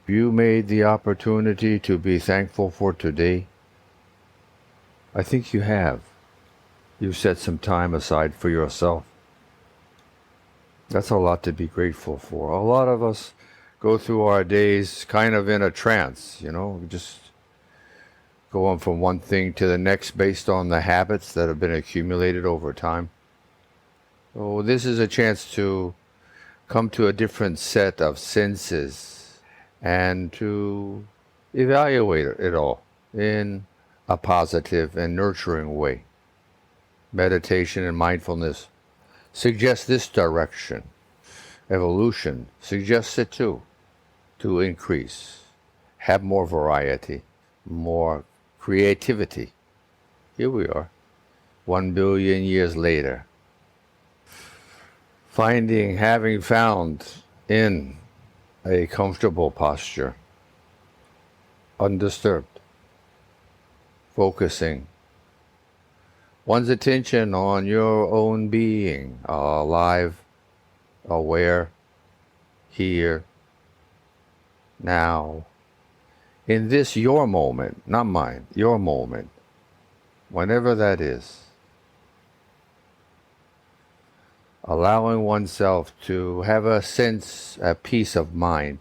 You made the opportunity to be thankful for today. I think you have. You set some time aside for yourself. That's a lot to be grateful for. A lot of us go through our days kind of in a trance, just going from one thing to the next based on the habits that have been accumulated over time. So this is a chance to come to a different set of senses and to evaluate it all in a positive and nurturing way. Meditation and mindfulness suggest this direction. Evolution suggests it too, to increase, have more variety, more creativity. Here we are, 1 billion years later, having found in a comfortable posture, undisturbed, focusing one's attention on your own being, alive, aware, here, now, in this your moment, not mine, your moment, whenever that is. Allowing oneself to have a sense, a peace of mind,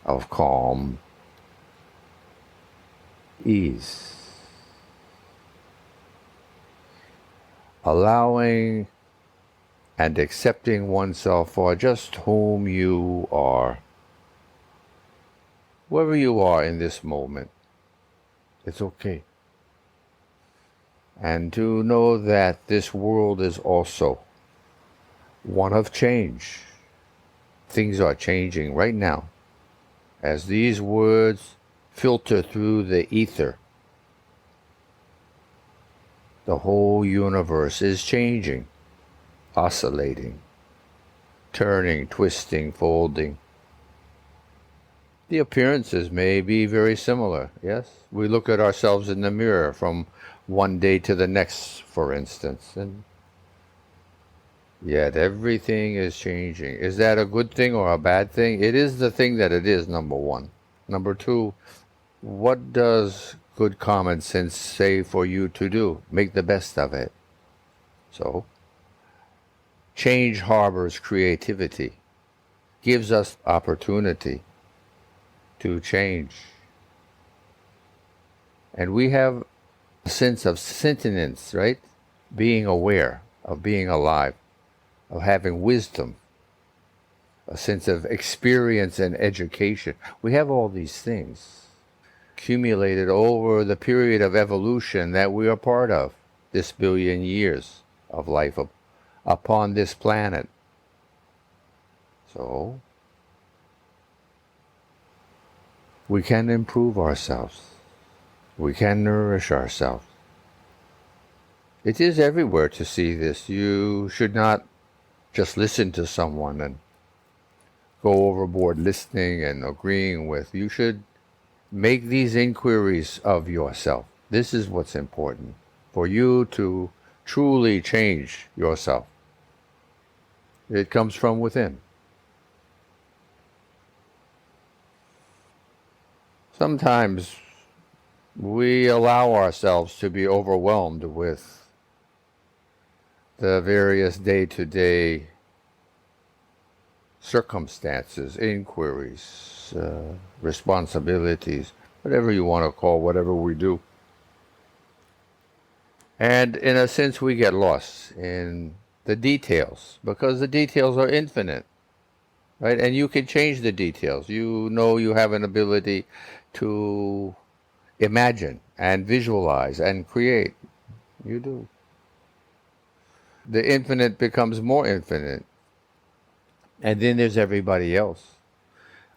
of calm, ease. Allowing and accepting oneself for just whom you are. Wherever you are in this moment, it's okay. And to know that this world is also one of change. Things are changing right now. As these words filter through the ether, the whole universe is changing, oscillating, turning, twisting, folding. The appearances may be very similar, yes? We look at ourselves in the mirror from one day to the next, for instance, and yet everything is changing. Is that a good thing or a bad thing? It is the thing that it is, number one. Number two, what does good common sense say for you to do? Make the best of it. So, change harbors creativity, gives us opportunity to change. And we have a sense of sentience, right? Being aware of being alive, of having wisdom, a sense of experience and education. We have all these things accumulated over the period of evolution that we are part of, this billion years of life upon this planet. So, we can improve ourselves. We can nourish ourselves. It is everywhere to see this. You should not just listen to someone and go overboard listening and agreeing with. You should make these inquiries of yourself. This is what's important, for you to truly change yourself. It comes from within. Sometimes we allow ourselves to be overwhelmed with the various day-to-day circumstances, inquiries, responsibilities, whatever you want to call whatever we do. And in a sense, we get lost in the details, because the details are infinite, right? And you can change the details. You know you have an ability to imagine and visualize and create. You do. The infinite becomes more infinite. And then there's everybody else.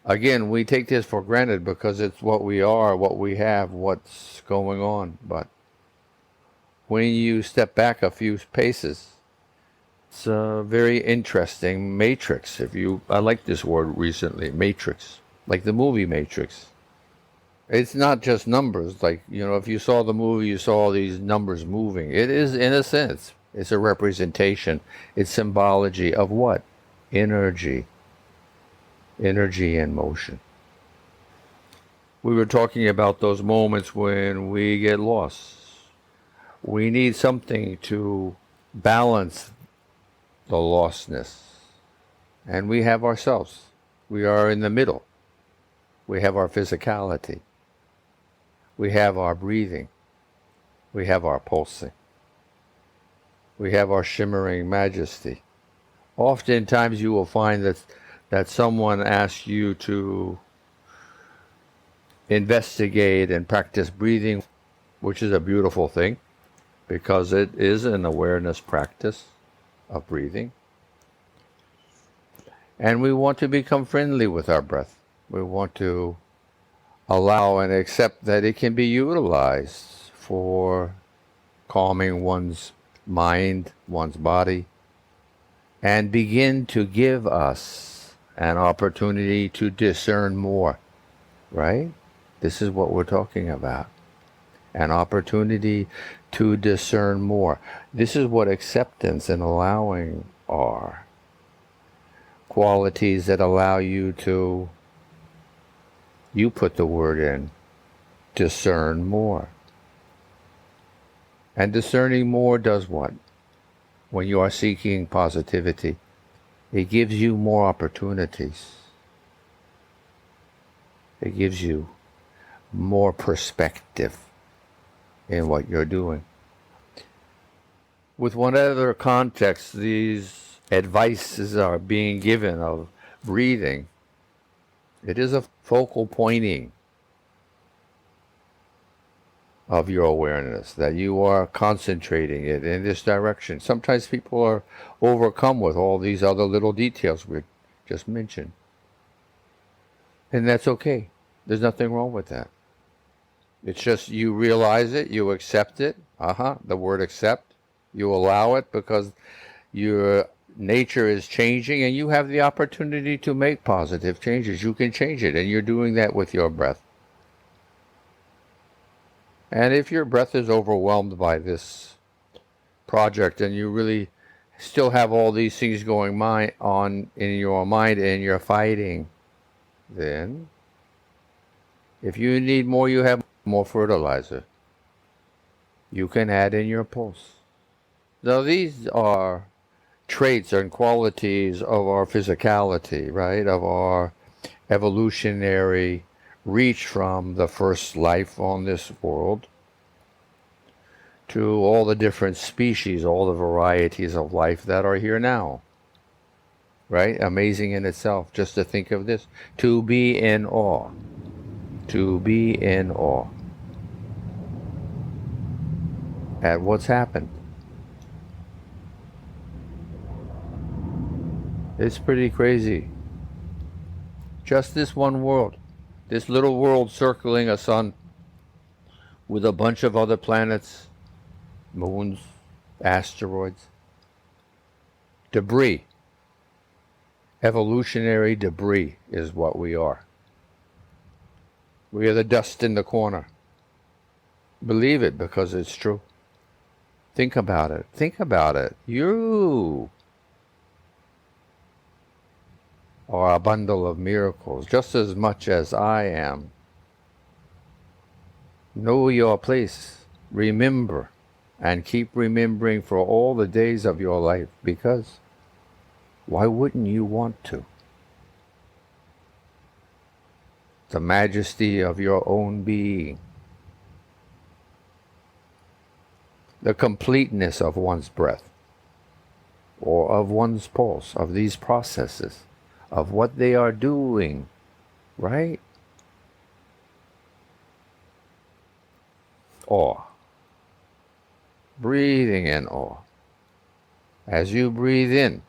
Again, we take this for granted because it's what we are, what we have, what's going on. But when you step back a few paces, it's a very interesting matrix. I like this word recently, matrix, like the movie Matrix. It's not just numbers. Like, if you saw the movie, you saw all these numbers moving. It is, in a sense, it's a representation. It's symbology of what? Energy. energy and motion. We were talking about those moments when we get lost. We need something to balance the lostness. And we have ourselves. We are in the middle. We have our physicality. We have our breathing. We have our pulsing. We have our shimmering majesty. Oftentimes you will find that someone asks you to investigate and practice breathing, which is a beautiful thing because it is an awareness practice of breathing. And we want to become friendly with our breath. We want to allow and accept that it can be utilized for calming one's mind, one's body, and begin to give us an opportunity to discern more, right? This is what we're talking about. An opportunity to discern more. This is what acceptance and allowing are. Qualities that allow you to, you put the word in, discern more. And discerning more does what? When you are seeking positivity, it gives you more opportunities. It gives you more perspective in what you're doing. With whatever context these advices are being given of breathing, it is a focal pointing of your awareness, that you are concentrating it in this direction. Sometimes people are overcome with all these other little details we just mentioned. And that's okay. There's nothing wrong with that. It's just you realize it, you accept it. The word accept. You allow it because your nature is changing and you have the opportunity to make positive changes. You can change it, and you're doing that with your breath. And if your breath is overwhelmed by this project and you really still have all these things going on in your mind and you're fighting, then if you need more, you have more fertilizer. You can add in your pulse. Now these are traits and qualities of our physicality, right? Of our evolutionary reach from the first life on this world to all the different species, all the varieties of life that are here now. Right? Amazing in itself, just to think of this. To be in awe. To be in awe at what's happened. It's pretty crazy. Just this one world. This little world circling a sun with a bunch of other planets, moons, asteroids, debris. Evolutionary debris is what we are. We are the dust in the corner. Believe it because it's true. Think about it. Think about it. You are a bundle of miracles just as much as I am. Know your place. Remember and keep remembering for all the days of your life, because why wouldn't you want to? The majesty of your own being. The completeness of one's breath, or of one's pulse, of these processes, of what they are doing, right? Awe. Breathing in awe. As you breathe in,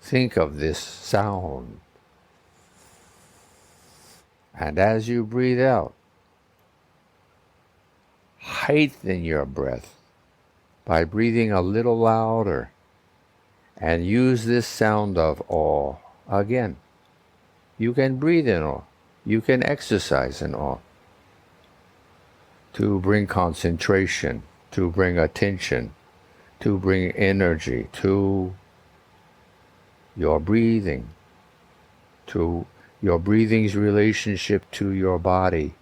think of this sound. And as you breathe out, heighten your breath by breathing a little louder, and use this sound of awe again. You can breathe in awe. You can exercise in awe to bring concentration, to bring attention, to bring energy to your breathing. to your breathing's relationship to your body,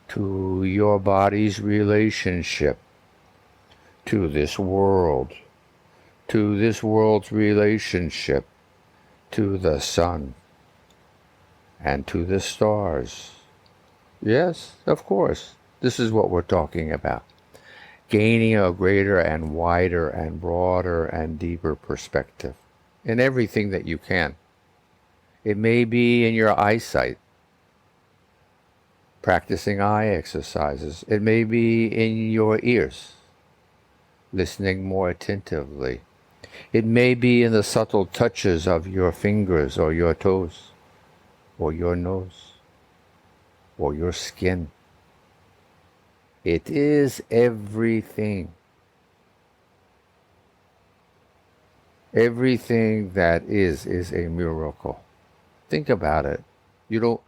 to your body's relationship to this world, to this world's relationship to the sun and to the stars. Yes, of course, this is what we're talking about. Gaining a greater and wider and broader and deeper perspective in everything that you can. It may be in your eyesight, practicing eye exercises. It may be in your ears, listening more attentively. It may be in the subtle touches of your fingers or your toes, or your nose, or your skin. It is everything. Everything that is a miracle. Think about it. You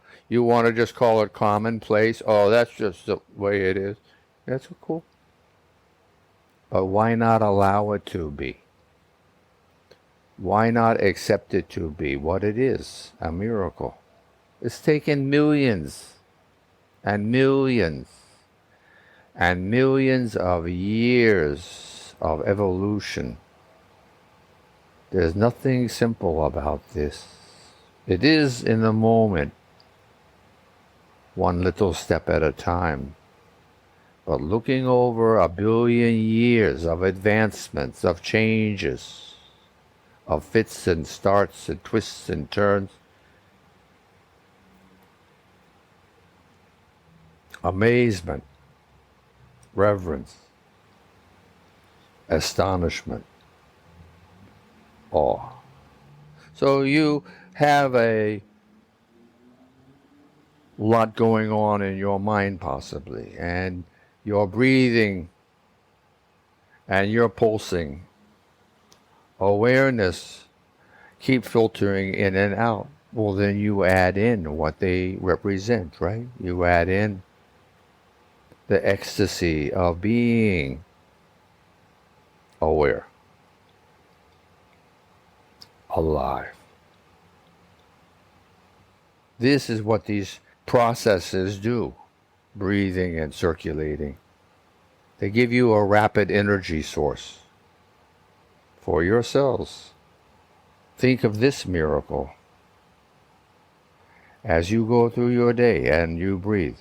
want to just call it commonplace? Oh, that's just the way it is. That's cool. But why not allow it to be? Why not accept it to be what it is, a miracle? It's taken millions and millions and millions of years of evolution. There's nothing simple about this. It is in the moment, one little step at a time. But looking over 1 billion years of advancements, of changes, of fits and starts and twists and turns, amazement, reverence, astonishment, awe. So you have a lot going on in your mind possibly, and your breathing and your pulsing awareness keep filtering in and out. Well, then you add in what they represent, right? You add in the ecstasy of being aware, alive. This is what these processes do, breathing and circulating. They give you a rapid energy source for your cells. Think of this miracle as you go through your day and you breathe.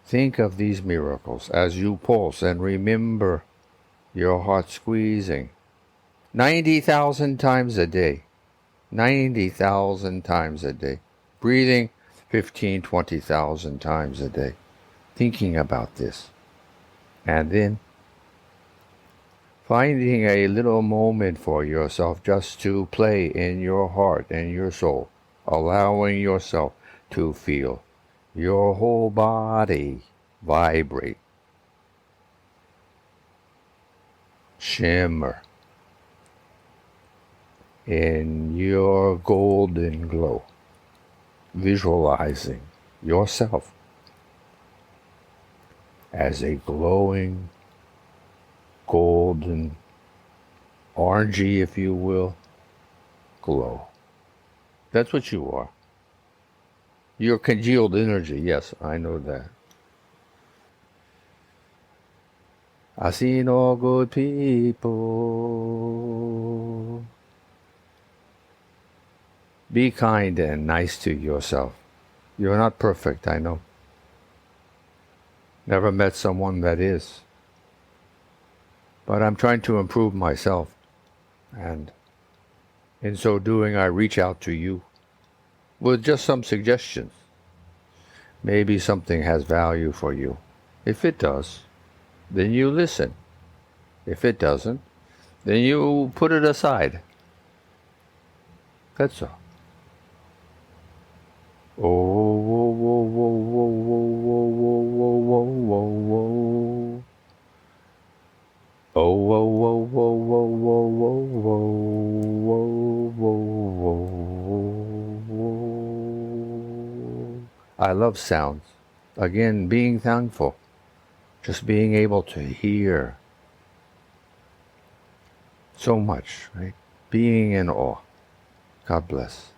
Think of these miracles as you pulse and remember your heart squeezing 90,000 times a day. 90,000 times a day. Breathing 15, 20,000 times a day. Thinking about this. And then finding a little moment for yourself just to play in your heart and your soul. Allowing yourself to feel your whole body vibrate, shimmer in your golden glow, visualizing yourself as a glowing, golden, orangey, if you will, glow. That's what you are. You're congealed energy, yes, I know that. I see no good people. Be kind and nice to yourself. You're not perfect, I know. Never met someone that is. But I'm trying to improve myself. And in so doing, I reach out to you with just some suggestions. Maybe something has value for you. If it does, then you listen. If it doesn't, then you put it aside. That's all. Oh, whoa, whoa, whoa, whoa, whoa, whoa, whoa, whoa, whoa, whoa. Oh, whoa, whoa, whoa, whoa, whoa, whoa, whoa, whoa, whoa, whoa. I love sounds. Again, being thankful. Just being able to hear so much, right? Being in awe. God bless.